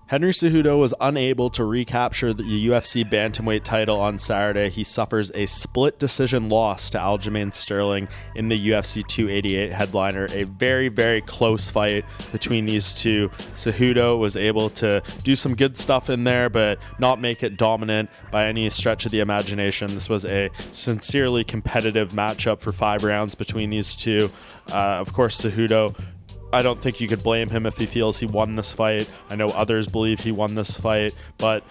Henry Cejudo was unable to recapture the UFC bantamweight title on Saturday. He suffers a split decision loss to Aljamain Sterling in the UFC 288 headliner. A very, very close fight between these two. Cejudo was able to do some good stuff in there, but not make it dominant by any stretch of the imagination. This was a sincerely competitive matchup for 5 rounds between these two. Of course, Cejudo, I don't think you could blame him if he feels he won this fight. I know others believe he won this fight, but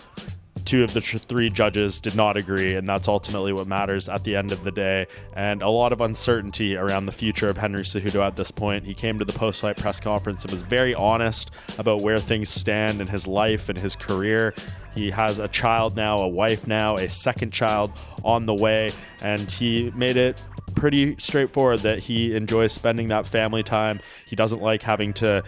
2 of the 3 judges did not agree, and that's ultimately what matters at the end of the day. And a lot of uncertainty around the future of Henry Cejudo at this point. He came to the post-fight press conference and was very honest about where things stand in his life and his career. He has a child now, a wife now, a second child on the way, and he made it pretty straightforward that he enjoys spending that family time. He doesn't like having to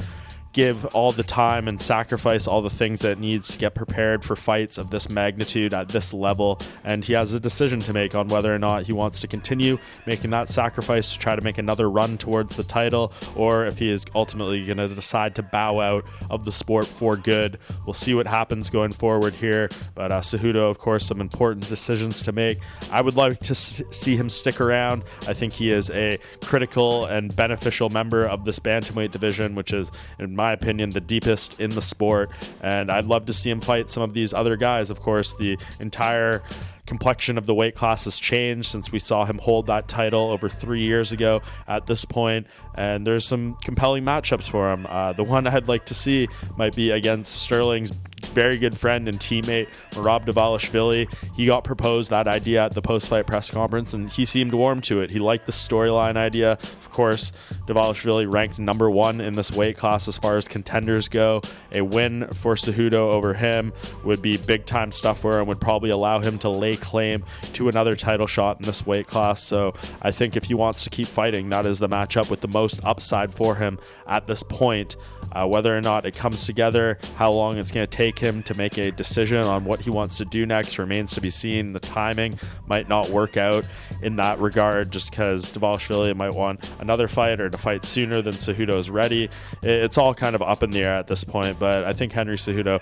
give all the time and sacrifice all the things that it needs to get prepared for fights of this magnitude at this level, and he has a decision to make on whether or not he wants to continue making that sacrifice to try to make another run towards the title, or if he is ultimately going to decide to bow out of the sport for good. We'll see what happens going forward here, but Cejudo, of course, some important decisions to make. I would like to see him stick around. I think he is a critical and beneficial member of this bantamweight division, which is, in my opinion, the deepest in the sport, and I'd love to see him fight some of these other guys. Of course, the entire complexion of the weight class has changed since we saw him hold that title over 3 years ago at this point, and there's some compelling matchups for him. The one I'd like to see might be against Sterling's very good friend and teammate, Merab Dvalishvili. He got proposed that idea at the post-fight press conference, and he seemed warm to it. He liked the storyline idea. Of course, Dvalishvili ranked number 1 in this weight class as far as contenders go. A win for Cejudo over him would be big-time stuff for him, would probably allow him to lay claim to another title shot in this weight class. So I think if he wants to keep fighting, that is the matchup with the most upside for him at this point. Whether or not it comes together, how long it's going to take him to make a decision on what he wants to do next remains to be seen. The timing might not work out in that regard, just because Dvalishvili might want another fight or to fight sooner than Cejudo is ready. It's all kind of up in the air at this point, but I think Henry Cejudo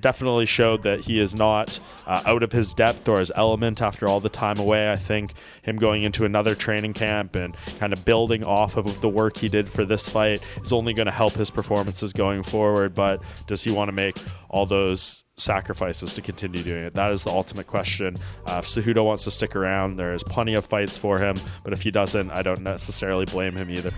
definitely showed that he is not out of his depth or his element after all the time away. I think him going into another training camp and kind of building off of the work he did for this fight is only going to help his performances going forward. But does he want to make all those sacrifices to continue doing it? That is the ultimate question. If Cejudo wants to stick around, there is plenty of fights for him, but if he doesn't, I don't necessarily blame him either.